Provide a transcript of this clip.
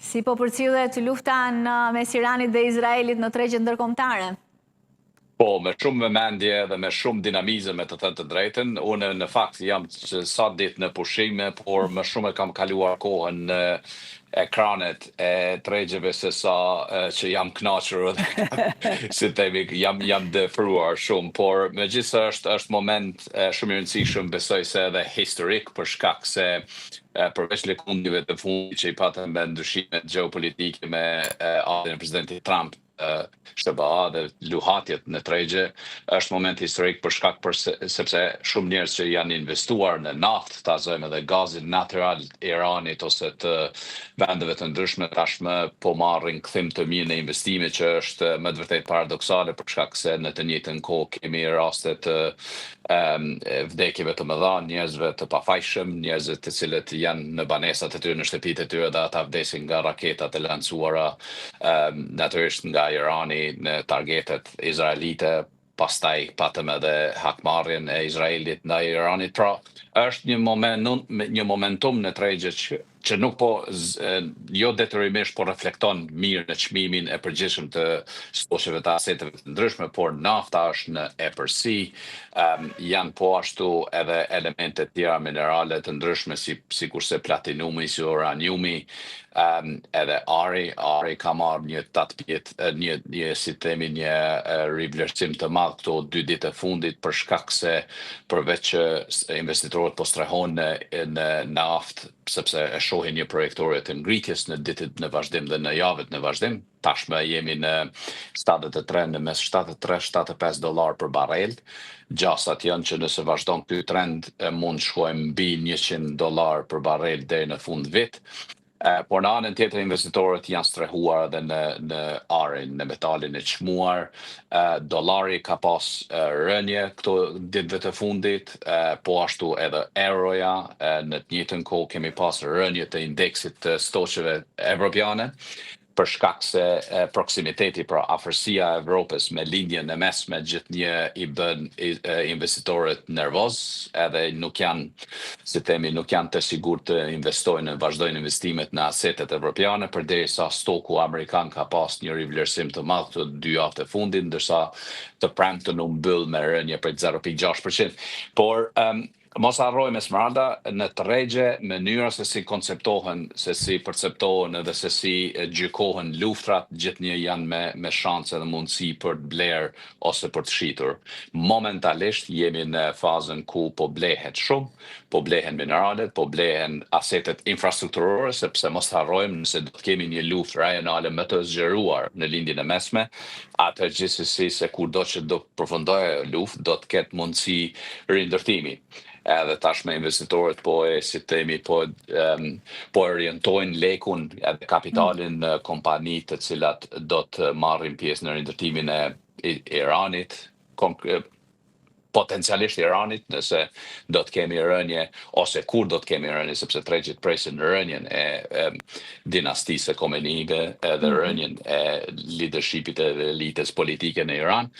Si po përcillet lufta mes Iranit dhe Izraelit në tregjet ndërkombëtare? Po, me shumë vëmendje dhe me shumë dinamizëm, të thënë të drejtën. Unë në fakt jam që sa ditë në pushime, por më shumë e kam kaluar kohën në ekranet e tregjeve se sa që jam kënaqur dhe si themi jam dëfruar shumë, por megjithëse është moment shumë i rëndësishëm, besoj se edhe historik, për shkak se përveç lëkundjeve të fundit që i patëm me ndryshimet gjeopolitike me ardhjen e presidentit Trump, SBA dhe luhatjet në tregje, është moment historik për shkak sepse shumë njerëz që janë investuar në naftë, ta zojmë edhe gazin natyral Iranit ose të vendeve të ndryshme tashmë po marrin kthim të mirë në investime, që është më të vërtet paradoksale për shkak se në të njëjtën kohë kemi raste të vdekjeve të mëdha, njerëzve të pafajshëm, njerëzve të cilët janë në banesat e tyre, në shtëpitë e tyre, dhe ata vdesin nga raketat e lancuara natyrisht nga Irani në targetet izraelite. Pastaj patëm edhe hakmarrjen e Izraelit ndaj Iranit. Pra, është një momentum në tregje që nuk po jo detyrimisht po reflekton mirë në çmimin e përgjithshëm të stoqeve të aseteve të ndryshme, por nafta është në epërsi, janë po ashtu edhe elemente tjera minerale të ndryshme sikurse platinumi, si uraniumi, edhe ari ka marrë një si themi një rivlerësim të madh këto 2 ditë e fundit, për shkak se përveç që investitorët po strehojnë në naftë, sepse e shohin një projektore të ngritjes në ditët në vazhdim dhe në javët në vazhdim. Tashmë jemi në 73, në mes $73-75 për barel. Gjasat janë që nëse vazhdon ky trend mund shkojmë mbi $100 për barel deri në fund vit. Por në anën tjetër investitorët janë strehuar edhe në arin, në metalin e çmuar. Dollari ka pas rënje këto ditëve të fundit, po ashtu edhe euroja. Në të njëjtën kohë kemi pas rënje të indeksit të stoqeve evropiane, për shkak se proksimiteti, pra afërsia e Evropës me linjën e mesme gjithnjë i bën investitorët nervoz, edhe nuk janë, si themi, nuk janë të sigurt të investojnë, vazhdojnë investimet në asetet evropiane, përderisa stoku amerikan ka pas një rivlerësim të madh këto 2 javë të fundit, ndërsa të premten u mbyll me rënje për 0.6%. Por mos harrojmë, Esmeralda, në tregje mënyra se si konceptohen, se si perceptohen edhe se si gjykohen luftrat, gjithnjë janë me shanse dhe mundësi për të bler ose për të shitur. Momentalisht jemi në fazën ku po blehet shumë, po blehen mineralet, po blehen asetet infrastrukturore, sepse mos harrojmë, nëse do të kemi një luftë rajonale më të zgjeruar në lindjen e mesme, atë gjithsesi se kurdo që do përfundojë luftë, do të ketë mundësi rindërtimi. Edhe tashme investitorët po orientojnë lekun edhe kapitalin në kompani të cilat do të marrin pjesë në rindërtimin e Iranit, potencialisht Iranit, nëse do të kemi rënje, ose kur do të kemi rënje, sepse tregjet presin rënjen e dinastisë Komenive edhe rënjen e leadershipit e elitës politike në Iran.